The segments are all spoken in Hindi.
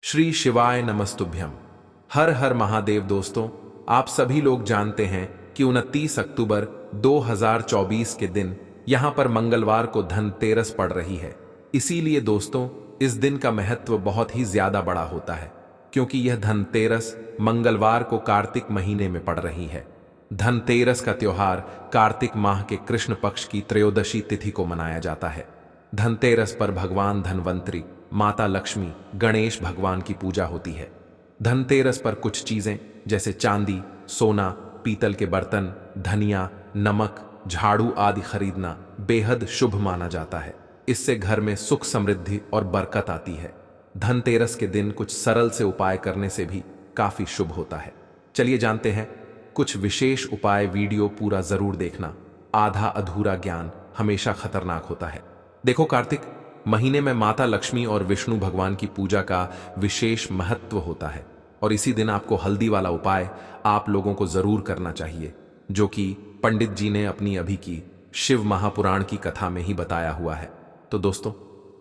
श्री शिवाय नमस्तुभ्यम। हर हर महादेव। दोस्तों, आप सभी लोग जानते हैं कि 29 अक्टूबर 2024 के दिन यहां पर मंगलवार को धनतेरस पड़ रही है। इसीलिए दोस्तों, इस दिन का महत्व बहुत ही ज्यादा बड़ा होता है, क्योंकि यह धनतेरस मंगलवार को कार्तिक महीने में पड़ रही है। धनतेरस का त्योहार कार्तिक माह के कृष्ण पक्ष की त्रयोदशी तिथि को मनाया जाता है। धनतेरस पर भगवान धनवंतरी, माता लक्ष्मी, गणेश भगवान की पूजा होती है। धनतेरस पर कुछ चीजें जैसे चांदी, सोना, पीतल के बर्तन, धनिया, नमक, झाड़ू आदि खरीदना बेहद शुभ माना जाता है। इससे घर में सुख, समृद्धि और बरकत आती है। धनतेरस के दिन कुछ सरल से उपाय करने से भी काफी शुभ होता है। चलिए जानते हैं कुछ विशेष उपाय। वीडियो पूरा जरूर देखना। आधा अधूरा ज्ञान हमेशा खतरनाक होता है। देखो, कार्तिक महीने में माता लक्ष्मी और विष्णु भगवान की पूजा का विशेष महत्व होता है, और इसी दिन आपको हल्दी वाला उपाय आप लोगों को जरूर करना चाहिए, जो कि पंडित जी ने अपनी अभी की शिव महापुराण की कथा में ही बताया हुआ है। तो दोस्तों,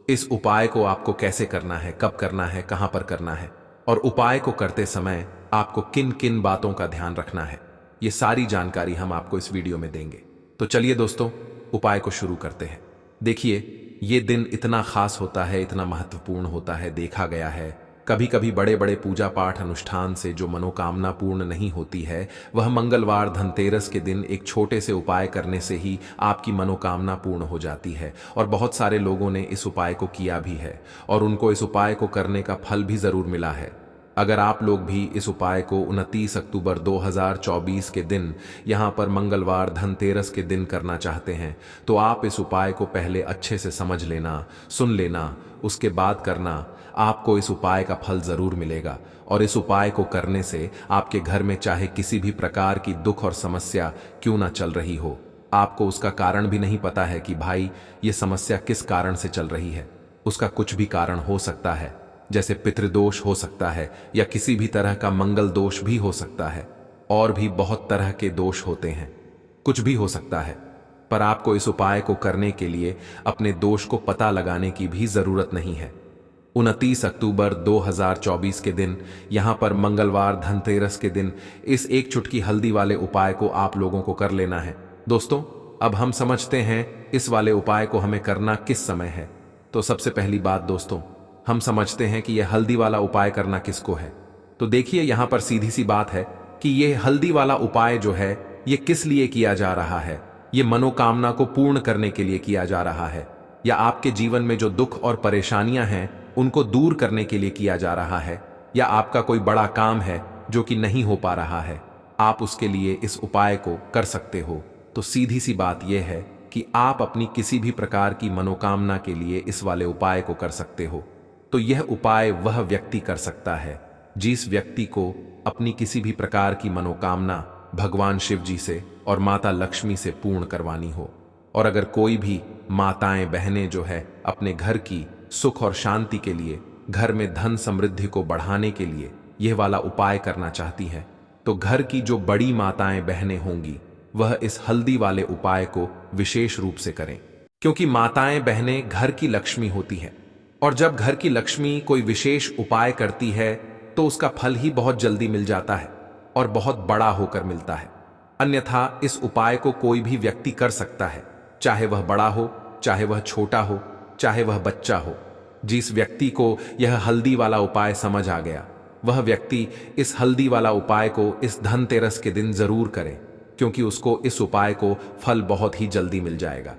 इस उपाय को आपको कैसे करना है, कब करना है, कहां पर करना है, और उपाय को करते समय आपको किन किन बातों का ध्यान रखना है, ये सारी जानकारी हम आपको इस वीडियो में देंगे। तो चलिए दोस्तों, उपाय को शुरू करते हैं। देखिए, ये दिन इतना खास होता है, इतना महत्वपूर्ण होता है। देखा गया है कभी कभी बड़े बड़े पूजा पाठ अनुष्ठान से जो मनोकामना पूर्ण नहीं होती है, वह मंगलवार धनतेरस के दिन एक छोटे से उपाय करने से ही आपकी मनोकामना पूर्ण हो जाती है। और बहुत सारे लोगों ने इस उपाय को किया भी है, और उनको इस उपाय को करने का फल भी जरूर मिला है। अगर आप लोग भी इस उपाय को 29 अक्टूबर 2024 के दिन यहाँ पर मंगलवार धनतेरस के दिन करना चाहते हैं, तो आप इस उपाय को पहले अच्छे से समझ लेना, सुन लेना, उसके बाद करना। आपको इस उपाय का फल जरूर मिलेगा, और इस उपाय को करने से आपके घर में चाहे किसी भी प्रकार की दुख और समस्या क्यों ना चल रही हो, आपको उसका कारण भी नहीं पता है कि भाई ये समस्या किस कारण से चल रही है। उसका कुछ भी कारण हो सकता है, जैसे पितृदोष हो सकता है, या किसी भी तरह का मंगल दोष भी हो सकता है, और भी बहुत तरह के दोष होते हैं। कुछ भी हो सकता है, पर आपको इस उपाय को करने के लिए अपने दोष को पता लगाने की भी जरूरत नहीं है। 29 अक्टूबर 2024 के दिन यहां पर मंगलवार धनतेरस के दिन इस एक चुटकी हल्दी वाले उपाय को आप लोगों को कर लेना है। दोस्तों, अब हम समझते हैं इस वाले उपाय को हमें करना किस समय है। तो सबसे पहली बात दोस्तों, हम समझते हैं कि यह हल्दी वाला उपाय करना किसको है। तो देखिए, यहां पर सीधी सी बात है कि यह हल्दी वाला उपाय जो है, यह किस लिए किया जा रहा है। यह मनोकामना को पूर्ण करने के लिए किया जा रहा है, या आपके जीवन में जो दुख और परेशानियां हैं उनको दूर करने के लिए किया जा रहा है, या आपका कोई बड़ा काम है जो कि नहीं हो पा रहा है, आप उसके लिए इस उपाय को कर सकते हो। तो सीधी सी बात यह है कि आप अपनी किसी भी प्रकार की मनोकामना के लिए इस वाले उपाय को कर सकते हो। तो यह उपाय वह व्यक्ति कर सकता है जिस व्यक्ति को अपनी किसी भी प्रकार की मनोकामना भगवान शिव जी से और माता लक्ष्मी से पूर्ण करवानी हो। और अगर कोई भी माताएं बहनें जो है अपने घर की सुख और शांति के लिए, घर में धन समृद्धि को बढ़ाने के लिए यह वाला उपाय करना चाहती हैं, तो घर की जो बड़ी माताएं बहनें होंगी वह इस हल्दी वाले उपाय को विशेष रूप से करें, क्योंकि माताएं बहनें घर की लक्ष्मी होती हैं। और जब घर की लक्ष्मी कोई विशेष उपाय करती है तो उसका फल ही बहुत जल्दी मिल जाता है, और बहुत बड़ा होकर मिलता है। अन्यथा इस उपाय को कोई भी व्यक्ति कर सकता है, चाहे वह बड़ा हो, चाहे वह छोटा हो, चाहे वह बच्चा हो। जिस व्यक्ति को यह हल्दी वाला उपाय समझ आ गया, वह व्यक्ति इस हल्दी वाला उपाय को इस धनतेरस के दिन जरूर करे, क्योंकि उसको इस उपाय को फल बहुत ही जल्दी मिल जाएगा।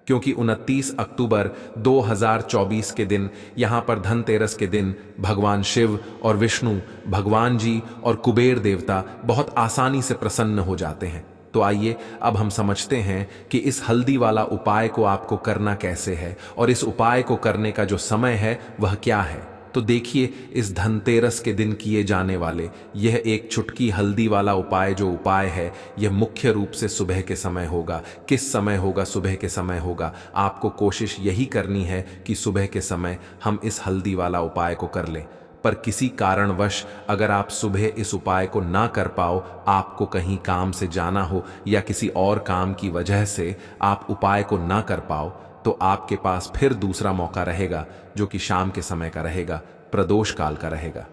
क्योंकि 29 अक्टूबर 2024 के दिन यहां पर धनतेरस के दिन भगवान शिव और विष्णु भगवान जी और कुबेर देवता बहुत आसानी से प्रसन्न हो जाते हैं। तो आइए अब हम समझते हैं कि इस हल्दी वाला उपाय को आपको करना कैसे है, और इस उपाय को करने का जो समय है वह क्या है। तो देखिए, इस धनतेरस के दिन किए जाने वाले यह एक चुटकी हल्दी वाला उपाय जो उपाय है, यह मुख्य रूप से सुबह के समय होगा। किस समय होगा? सुबह के समय होगा। आपको कोशिश यही करनी है कि सुबह के समय हम इस हल्दी वाला उपाय को कर लें। पर किसी कारणवश अगर आप सुबह इस उपाय को ना कर पाओ, आपको कहीं काम से जाना हो या किसी और काम की वजह से आप उपाय को ना कर पाओ, तो आपके पास फिर दूसरा मौका रहेगा जो कि शाम के समय का रहेगा। प्रदोष काल का रहेगा।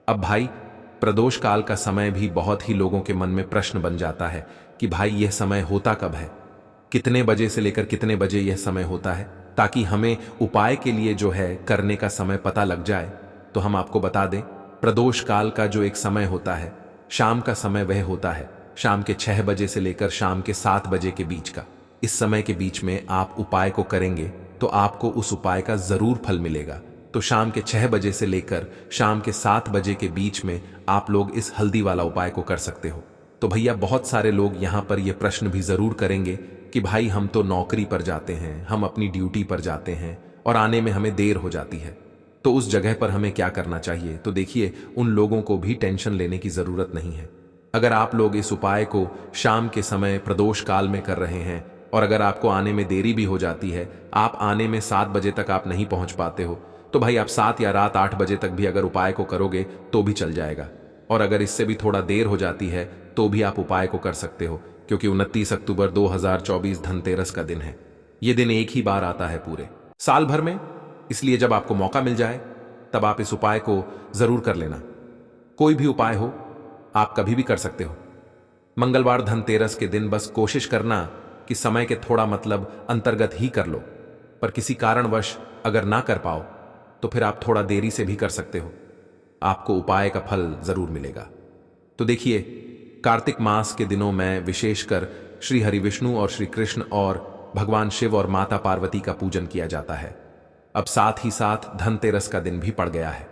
अब भाई, प्रदोष काल का समय भी बहुत ही लोगों के मन में प्रश्न बन जाता है कि भाई यह समय होता कब है, कितने बजे से लेकर कितने बजे यह समय होता है, ताकि हमें उपाय के लिए जो है करने का समय पता लग जाए। तो हम आपको बता दें, प्रदोष काल का जो एक समय होता है, शाम का समय, वह होता है शाम के 6 बजे से लेकर शाम के 7 बजे के बीच का। इस समय के बीच में आप उपाय को करेंगे तो आपको उस उपाय का जरूर फल मिलेगा। तो शाम के 6 बजे से लेकर शाम के 7 बजे के बीच में आप लोग इस हल्दी वाला उपाय को कर सकते हो। तो भैया, बहुत सारे लोग यहाँ पर यह प्रश्न भी जरूर करेंगे कि भाई हम तो नौकरी पर जाते हैं, हम अपनी ड्यूटी पर जाते हैं और आने में हमें देर हो जाती है, तो उस जगह पर हमें क्या करना चाहिए। तो देखिए, उन लोगों को भी टेंशन लेने की जरूरत नहीं है। अगर आप लोग इस उपाय को शाम के समय प्रदोष काल में कर रहे हैं और अगर आपको आने में देरी भी हो जाती है, आप आने में 7 बजे तक आप नहीं पहुंच पाते हो, तो भाई आप 7 या रात 8 बजे तक भी अगर उपाय को करोगे तो भी चल जाएगा। और अगर इससे भी थोड़ा देर हो जाती है तो भी आप उपाय को कर सकते हो, क्योंकि 29 अक्टूबर 2024 धनतेरस का दिन है। यह दिन एक ही बार आता है पूरे साल भर में, इसलिए जब आपको मौका मिल जाए तब आप इस उपाय को जरूर कर लेना। कोई भी उपाय हो, आप कभी भी कर सकते हो। मंगलवार धनतेरस के दिन बस कोशिश करना कि समय के थोड़ा अंतर्गत ही कर लो, पर किसी कारणवश अगर ना कर पाओ तो फिर आप थोड़ा देरी से भी कर सकते हो, आपको उपाय का फल जरूर मिलेगा। तो देखिए, कार्तिक मास के दिनों में विशेषकर श्री हरि विष्णु और श्री कृष्ण और भगवान शिव और माता पार्वती का पूजन किया जाता है। अब साथ ही साथ धनतेरस का दिन भी पड़ गया है,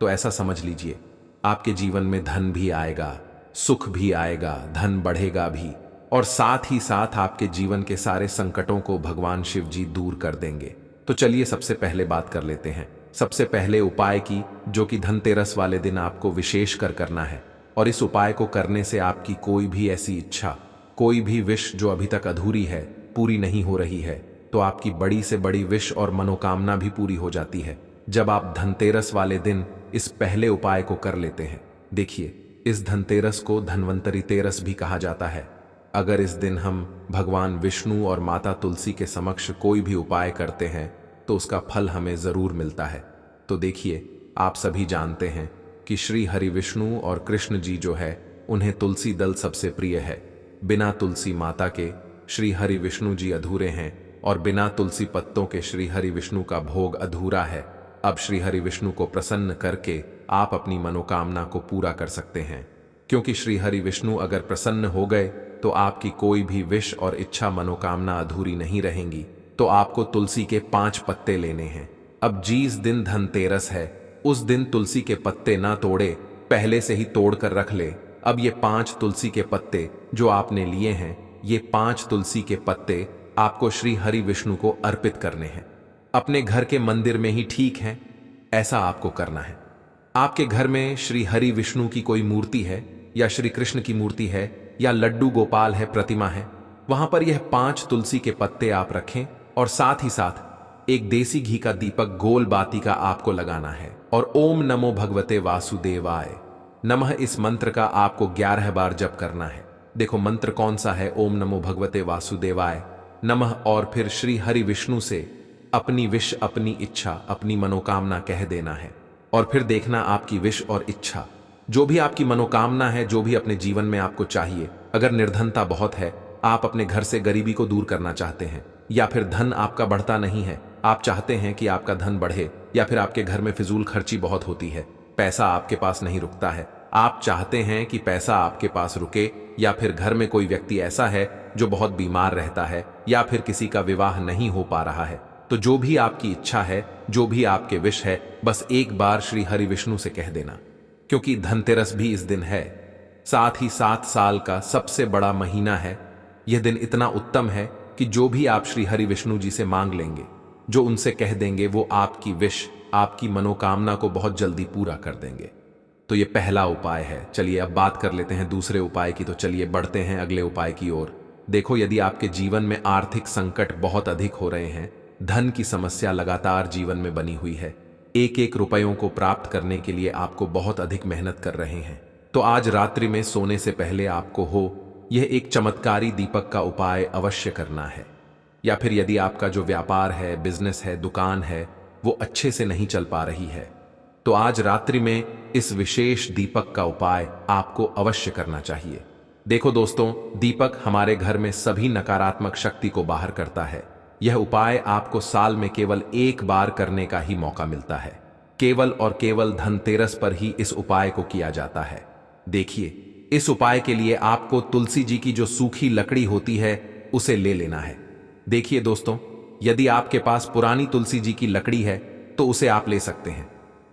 तो ऐसा समझ लीजिए आपके जीवन में धन भी आएगा, सुख भी आएगा, धन बढ़ेगा भी, और साथ ही साथ आपके जीवन के सारे संकटों को भगवान शिव जी दूर कर देंगे। तो चलिए सबसे पहले बात कर लेते हैं सबसे पहले उपाय की, जो कि धनतेरस वाले दिन आपको विशेष कर करना है। और इस उपाय को करने से आपकी कोई भी ऐसी इच्छा, कोई भी विश जो अभी तक अधूरी है, पूरी नहीं हो रही है, तो आपकी बड़ी से बड़ी विश और मनोकामना भी पूरी हो जाती है जब आप धनतेरस वाले दिन इस पहले उपाय को कर लेते हैं। देखिए, इस धनतेरस को धन्वंतरी तेरस भी कहा जाता है। अगर इस दिन हम भगवान विष्णु और माता तुलसी के समक्ष कोई भी उपाय करते हैं तो उसका फल हमें जरूर मिलता है। तो देखिए, आप सभी जानते हैं कि श्री हरि विष्णु और कृष्ण जी जो है, उन्हें तुलसी दल सबसे प्रिय है। बिना तुलसी माता के श्री हरि विष्णु जी अधूरे हैं और बिना तुलसी पत्तों के श्री हरि विष्णु का भोग अधूरा है। अब श्री हरि विष्णु को प्रसन्न करके आप अपनी मनोकामना को पूरा कर सकते हैं, क्योंकि श्री हरि विष्णु अगर प्रसन्न हो गए तो आपकी कोई भी विश और इच्छा मनोकामना अधूरी नहीं रहेंगी। तो आपको तुलसी के 5 पत्ते लेने हैं। अब जिस दिन धनतेरस है उस दिन तुलसी के पत्ते ना तोड़े, पहले से ही तोड़ कर रख ले। अब ये 5 तुलसी के पत्ते जो आपने लिए हैं, ये 5 तुलसी के पत्ते आपको श्री हरि विष्णु को अर्पित करने हैं। अपने घर के मंदिर में ही ठीक है, ऐसा आपको करना है। आपके घर में श्री हरि विष्णु की कोई मूर्ति है या श्री कृष्ण की मूर्ति है या लड्डू गोपाल है, प्रतिमा है, वहां पर यह 5 तुलसी के पत्ते आप रखें और साथ ही साथ एक देसी घी का दीपक गोल बाती का आपको लगाना है और ओम नमो भगवते वासुदेवाय नमः इस मंत्र का आपको 11 बार जप करना है। देखो मंत्र कौन सा है, ओम नमो भगवते वासुदेवाय नमः, और फिर श्री हरि विष्णु से अपनी विश, अपनी इच्छा, अपनी मनोकामना कह देना है। और फिर देखना आपकी विश और इच्छा, जो भी आपकी मनोकामना है, जो भी अपने जीवन में आपको चाहिए। अगर निर्धनता बहुत है, आप अपने घर से गरीबी को दूर करना चाहते हैं, या फिर धन आपका बढ़ता नहीं है, आप चाहते हैं कि आपका धन बढ़े, या फिर आपके घर में फिजूल खर्ची बहुत होती है, पैसा आपके पास नहीं रुकता है, आप चाहते हैं कि पैसा आपके पास रुके, या फिर घर में कोई व्यक्ति ऐसा है जो बहुत बीमार रहता है, या फिर किसी का विवाह नहीं हो पा रहा है, तो जो भी आपकी इच्छा है, जो भी आपके विश है, बस एक बार श्री हरि विष्णु से कह देना। क्योंकि धनतेरस भी इस दिन है, साथ ही 7 साल का सबसे बड़ा महीना है। यह दिन इतना उत्तम है कि जो भी आप श्री हरि विष्णु जी से मांग लेंगे, जो उनसे कह देंगे, वो आपकी विश, आपकी मनोकामना को बहुत जल्दी पूरा कर देंगे। तो ये पहला उपाय है। चलिए अब बात कर लेते हैं दूसरे उपाय की। तो चलिए बढ़ते हैं अगले उपाय की ओर। देखो, यदि आपके जीवन में आर्थिक संकट बहुत अधिक हो रहे हैं, धन की समस्या लगातार जीवन में बनी हुई है, एक एक रुपयों को प्राप्त करने के लिए आपको बहुत अधिक मेहनत कर रहे हैं, तो आज रात्रि में सोने से पहले आपको यह एक चमत्कारी दीपक का उपाय अवश्य करना है। या फिर यदि आपका जो व्यापार है, बिजनेस है, दुकान है, वो अच्छे से नहीं चल पा रही है, तो आज रात्रि में इस विशेष दीपक का उपाय आपको अवश्य करना चाहिए। देखो दोस्तों, दीपक हमारे घर में सभी नकारात्मक शक्ति को बाहर करता है। यह उपाय आपको साल में केवल एक बार करने का ही मौका मिलता है। केवल और केवल धनतेरस पर ही इस उपाय को किया जाता है। देखिए, इस उपाय के लिए आपको तुलसी जी की जो सूखी लकड़ी होती है उसे ले लेना है। देखिए दोस्तों, यदि आपके पास पुरानी तुलसी जी की लकड़ी है तो उसे आप ले सकते हैं,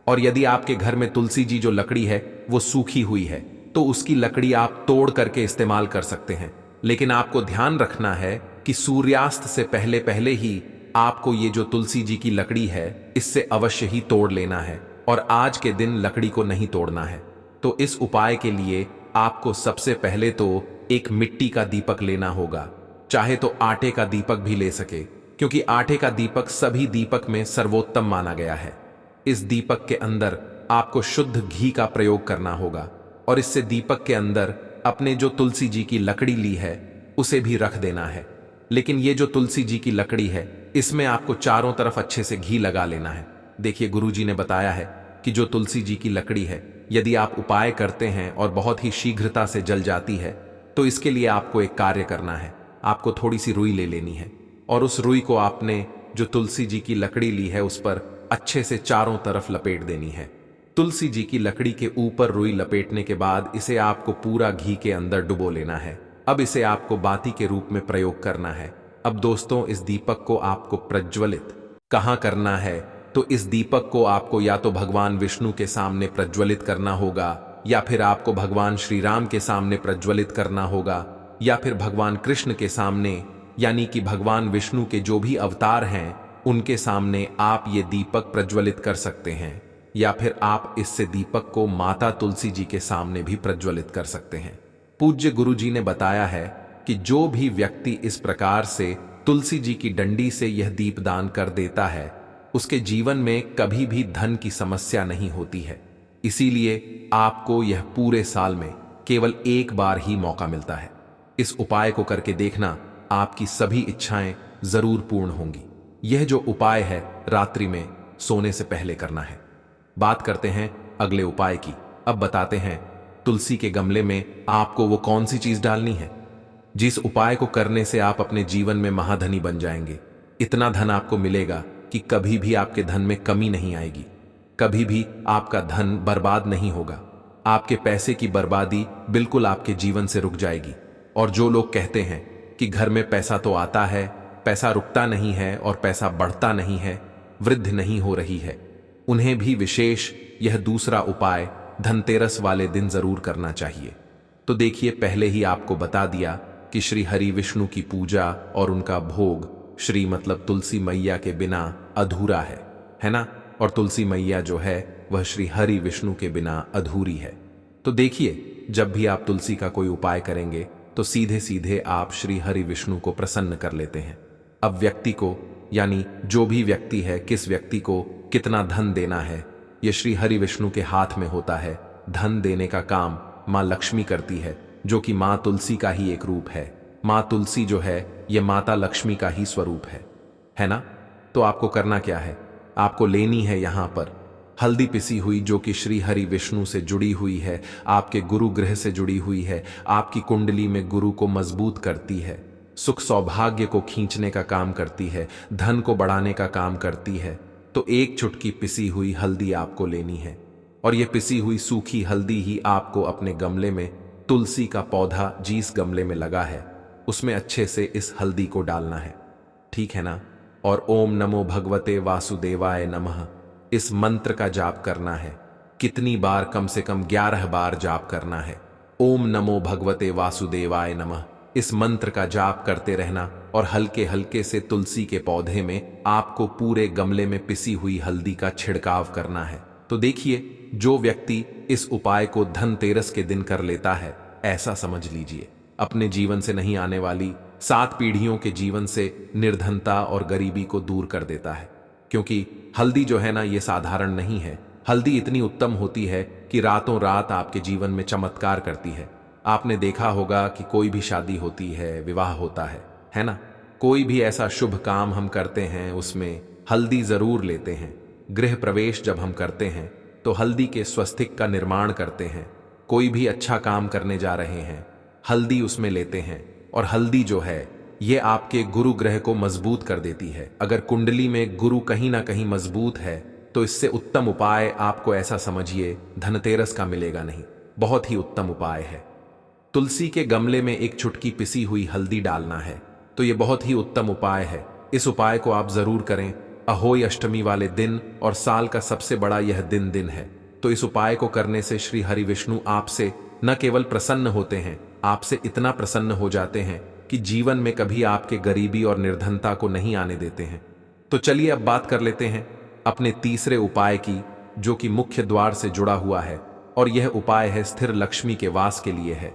और यदि आपके घर में तुलसी जी जो लकड़ी है वो सूखी हुई है तो उसकी लकड़ी आप तोड़ करके इस्तेमाल कर सकते हैं। लेकिन आपको ध्यान रखना है कि सूर्यास्त से पहले पहले ही आपको ये जो तुलसी जी की लकड़ी है इससे अवश्य ही तोड़ लेना है, और आज के दिन लकड़ी को नहीं तोड़ना है। तो इस उपाय के लिए आपको सबसे पहले तो एक मिट्टी का दीपक लेना होगा, चाहे तो आटे का दीपक भी ले सके, क्योंकि आटे का दीपक सभी दीपक में सर्वोत्तम माना गया है। इस दीपक के अंदर आपको शुद्ध घी का प्रयोग करना होगा, और इससे दीपक के अंदर अपने जो तुलसी जी की लकड़ी ली है उसे भी रख देना है। लेकिन ये जो तुलसी जी की लकड़ी है इसमें आपको चारों तरफ अच्छे से घी लगा लेना है। देखिए, गुरुजी ने बताया है कि जो तुलसी जी की लकड़ी है यदि आप उपाय करते हैं और बहुत ही शीघ्रता से जल जाती है तो इसके लिए आपको एक कार्य करना है। आपको थोड़ी सी रुई ले लेनी है, और उस रुई को आपने जो तुलसी जी की लकड़ी ली है उस पर अच्छे से चारों तरफ लपेट देनी है। तुलसी जी की लकड़ी के ऊपर रुई लपेटने के बाद इसे आपको पूरा घी के अंदर डुबो लेना है। अब इसे आपको बाती के रूप में प्रयोग करना है। अब दोस्तों, इस दीपक को आपको प्रज्वलित कहाँ करना है? तो इस दीपक को आपको या तो भगवान विष्णु के सामने प्रज्वलित करना होगा, या फिर आपको भगवान श्री राम के सामने प्रज्वलित करना होगा, या फिर भगवान कृष्ण के सामने, यानी कि भगवान विष्णु के जो भी अवतार हैं उनके सामने आप ये दीपक प्रज्वलित कर सकते हैं। या फिर आप इससे दीपक को माता तुलसी जी के सामने भी प्रज्वलित कर सकते हैं। पूज्य गुरु जी ने बताया है कि जो भी व्यक्ति इस प्रकार से तुलसी जी की डंडी से यह दीपदान कर देता है उसके जीवन में कभी भी धन की समस्या नहीं होती है। इसीलिए आपको यह पूरे साल में केवल एक बार ही मौका मिलता है। इस उपाय को करके देखना, आपकी सभी इच्छाएं जरूर पूर्ण होंगी। यह जो उपाय है रात्रि में सोने से पहले करना है। बात करते हैं अगले उपाय की। अब बताते हैं तुलसी के गमले में आपको वो कौन सी चीज डालनी है जिस उपाय को करने से आप अपने जीवन में महाधनी बन जाएंगे। इतना धन आपको मिलेगा कि कभी भी आपके धन में कमी नहीं आएगी, कभी भी आपका धन बर्बाद नहीं होगा। आपके पैसे की बर्बादी बिल्कुल आपके जीवन से रुक जाएगी। और जो लोग कहते हैं कि घर में पैसा तो आता है, पैसा रुकता नहीं है और पैसा बढ़ता नहीं है, वृद्धि नहीं हो रही है, उन्हें भी विशेष यह दूसरा उपाय धनतेरस वाले दिन जरूर करना चाहिए। तो देखिए, पहले ही आपको बता दिया कि श्री हरि विष्णु की पूजा और उनका भोग श्री मतलब तुलसी मैया के बिना अधूरा है ना? और तुलसी मैया जो है वह श्री हरि विष्णु के बिना अधूरी है। तो देखिए, जब भी आप तुलसी का कोई उपाय करेंगे तो सीधे सीधे आप श्री हरि विष्णु को प्रसन्न कर लेते हैं। अब व्यक्ति को, यानी जो भी व्यक्ति है, किस व्यक्ति को कितना धन देना है, यह श्री हरि विष्णु के हाथ में होता है। धन देने का काम माँ लक्ष्मी करती है, जो कि माँ तुलसी का ही एक रूप है। माँ तुलसी जो है यह माता लक्ष्मी का ही स्वरूप है ना? तो आपको करना क्या है? आपको लेनी है यहाँ पर हल्दी पिसी हुई, जो कि श्री हरि विष्णु से जुड़ी हुई है, आपके गुरु ग्रह से जुड़ी हुई है, आपकी कुंडली में गुरु को मजबूत करती है, सुख सौभाग्य को खींचने का काम करती है, धन को बढ़ाने का काम करती है। तो एक चुटकी पिसी हुई हल्दी आपको लेनी है, और यह पिसी हुई सूखी हल्दी ही आपको अपने गमले में, तुलसी का पौधा जिस गमले में लगा है उसमें अच्छे से इस हल्दी को डालना है, ठीक है ना? और ओम नमो भगवते वासुदेवाय नमः इस मंत्र का जाप करना है। कितनी बार? कम से कम 11 बार जाप करना है। ओम नमो भगवते वासुदेवाय नमः इस मंत्र का जाप करते रहना, और हल्के हल्के से तुलसी के पौधे में आपको पूरे गमले में पिसी हुई हल्दी का छिड़काव करना है। तो देखिए, जो व्यक्ति इस उपाय को धनतेरस के दिन कर लेता है, ऐसा समझ लीजिए अपने जीवन से नहीं आने वाली 7 पीढ़ियों के जीवन से निर्धनता और गरीबी को दूर कर देता है। क्योंकि हल्दी जो है ना, ये साधारण नहीं है। हल्दी इतनी उत्तम होती है कि रातों रात आपके जीवन में चमत्कार करती है। आपने देखा होगा कि कोई भी शादी होती है, विवाह होता है ना? कोई भी ऐसा शुभ काम हम करते हैं उसमें हल्दी जरूर लेते हैं। गृह प्रवेश जब हम करते हैं तो हल्दी के स्वस्तिक का निर्माण करते हैं। कोई भी अच्छा काम करने जा रहे हैं, हल्दी उसमें लेते हैं। और हल्दी जो है ये आपके गुरु ग्रह को मजबूत कर देती है। अगर कुंडली में गुरु कहीं ना कहीं मजबूत है तो इससे उत्तम उपाय आपको ऐसा समझिए धनतेरस का मिलेगा नहीं। बहुत ही उत्तम उपाय है। तुलसी के गमले में एक चुटकी पिसी हुई हल्दी डालना है, तो ये बहुत ही उत्तम उपाय है। इस उपाय को आप जरूर करें। अहोई अष्टमी वाले दिन और साल का सबसे बड़ा यह दिन है, तो इस उपाय को करने से श्री हरि विष्णु आपसे न केवल प्रसन्न होते हैं, आपसे इतना प्रसन्न हो जाते हैं कि जीवन में कभी आपके गरीबी और निर्धनता को नहीं आने देते हैं। तो चलिए अब बात कर लेते हैं अपने तीसरे उपाय की, जो कि मुख्य द्वार से जुड़ा हुआ है। और यह उपाय है स्थिर लक्ष्मी के वास के लिए है।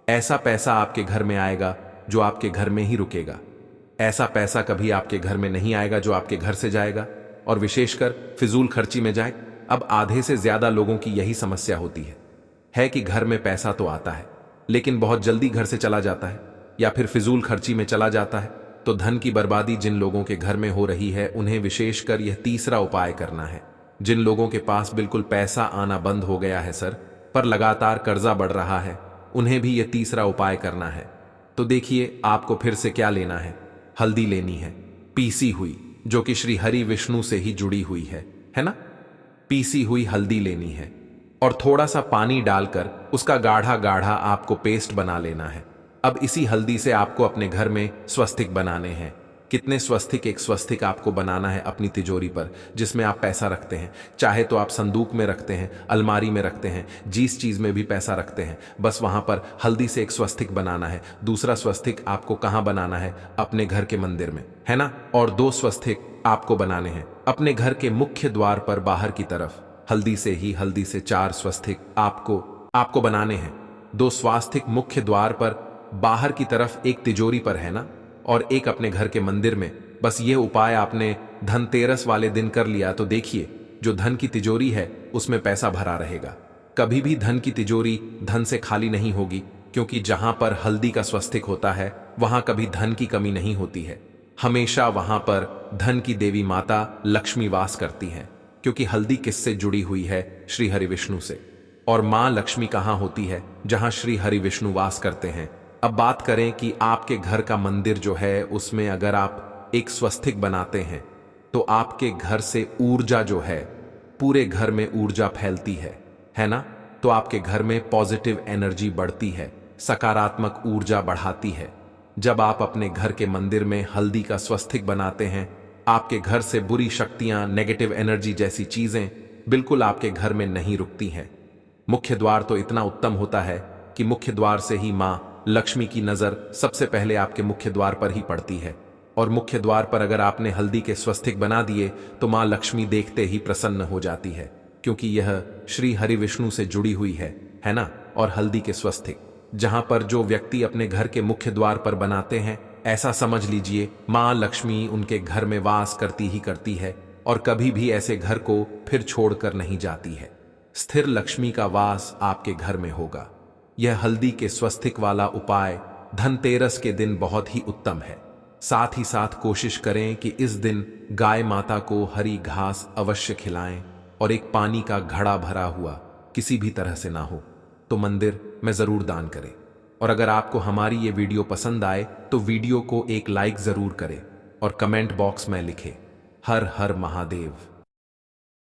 ऐसा पैसा आपके घर में आएगा जो आपके घर में ही रुकेगा। ऐसा पैसा कभी आपके घर में नहीं आएगा जो आपके घर से जाएगा और विशेषकर फिजूल खर्ची में जाए। अब आधे से ज्यादा लोगों की यही समस्या होती है कि घर में पैसा तो आता है लेकिन बहुत जल्दी घर से चला जाता है या फिर फिजूल खर्ची में चला जाता है। तो धन की बर्बादी जिन लोगों के घर में हो रही है उन्हें विशेषकर यह तीसरा उपाय करना है। जिन लोगों के पास बिल्कुल पैसा आना बंद हो गया है सर, पर लगातार कर्जा बढ़ रहा है, उन्हें भी यह तीसरा उपाय करना है। तो देखिए आपको फिर से क्या लेना है, हल्दी लेनी है पीसी हुई, जो कि श्री हरि विष्णु से ही जुड़ी हुई है ना। पीसी हुई हल्दी लेनी है और थोड़ा सा पानी डालकर उसका गाढ़ा गाढ़ा आपको पेस्ट बना लेना है। अब इसी हल्दी से आपको अपने घर में स्वस्तिक बनाने हैं। कितने स्वस्तिक? एक स्वस्तिक आपको बनाना है अपनी तिजोरी पर, जिसमें आप पैसा रखते हैं। चाहे तो आप संदूक में रखते हैं, अलमारी में रखते हैं, जिस चीज में भी पैसा रखते हैं, बस वहां पर हल्दी से एक स्वस्तिक बनाना है। दूसरा स्वस्तिक आपको कहां बनाना है? अपने घर के मंदिर में, है ना। और 2 स्वस्तिक आपको बनाने हैं अपने घर के मुख्य द्वार पर बाहर की तरफ। हल्दी से 4 स्वस्तिक आपको बनाने हैं। 2 स्वास्तिक मुख्य द्वार पर बाहर की तरफ, एक तिजोरी पर, है ना, और एक अपने घर के मंदिर में। बस ये उपाय आपने धनतेरस वाले दिन कर लिया तो देखिए जो धन की तिजोरी है उसमें पैसा भरा रहेगा। कभी भी धन की तिजोरी धन से खाली नहीं होगी, क्योंकि जहां पर हल्दी का स्वस्तिक होता है वहां कभी धन की कमी नहीं होती है। हमेशा वहां पर धन की देवी माता लक्ष्मी वास करती हैं, क्योंकि हल्दी किससे जुड़ी हुई है? श्री हरि विष्णु से। और मां लक्ष्मी कहां होती है? जहां श्री हरि विष्णु वास करते हैं। अब बात करें कि आपके घर का मंदिर जो है उसमें अगर आप एक स्वस्तिक बनाते हैं तो आपके घर से ऊर्जा जो है, पूरे घर में ऊर्जा फैलती है ना। तो आपके घर में पॉजिटिव एनर्जी बढ़ती है, सकारात्मक ऊर्जा बढ़ाती है। जब आप अपने घर के मंदिर में हल्दी का स्वस्तिक बनाते हैं, आपके घर से बुरी शक्तियां, नेगेटिव एनर्जी जैसी चीजें बिल्कुल आपके घर में नहीं रुकती हैं। मुख्य द्वार तो इतना उत्तम होता है कि मुख्य द्वार से ही मां लक्ष्मी की नजर सबसे पहले आपके मुख्य द्वार पर ही पड़ती है। और मुख्य द्वार पर अगर आपने हल्दी के स्वस्तिक बना दिए तो मां लक्ष्मी देखते ही प्रसन्न हो जाती है, क्योंकि यह श्री हरि विष्णु से जुड़ी हुई है ना। और हल्दी के स्वस्तिक जहां पर जो व्यक्ति अपने घर के मुख्य द्वार पर बनाते हैं, ऐसा समझ लीजिए मां लक्ष्मी उनके घर में वास करती ही करती है और कभी भी ऐसे घर को फिर छोड़कर नहीं जाती है। स्थिर लक्ष्मी का वास आपके घर में होगा। यह हल्दी के स्वस्तिक वाला उपाय धनतेरस के दिन बहुत ही उत्तम है। साथ ही साथ कोशिश करें कि इस दिन गाय माता को हरी घास अवश्य खिलाएं और एक पानी का घड़ा भरा हुआ किसी भी तरह से ना हो तो मंदिर में जरूर दान करें। और अगर आपको हमारी ये वीडियो पसंद आए तो वीडियो को एक लाइक जरूर करें और कमेंट बॉक्स में लिखें हर हर महादेव।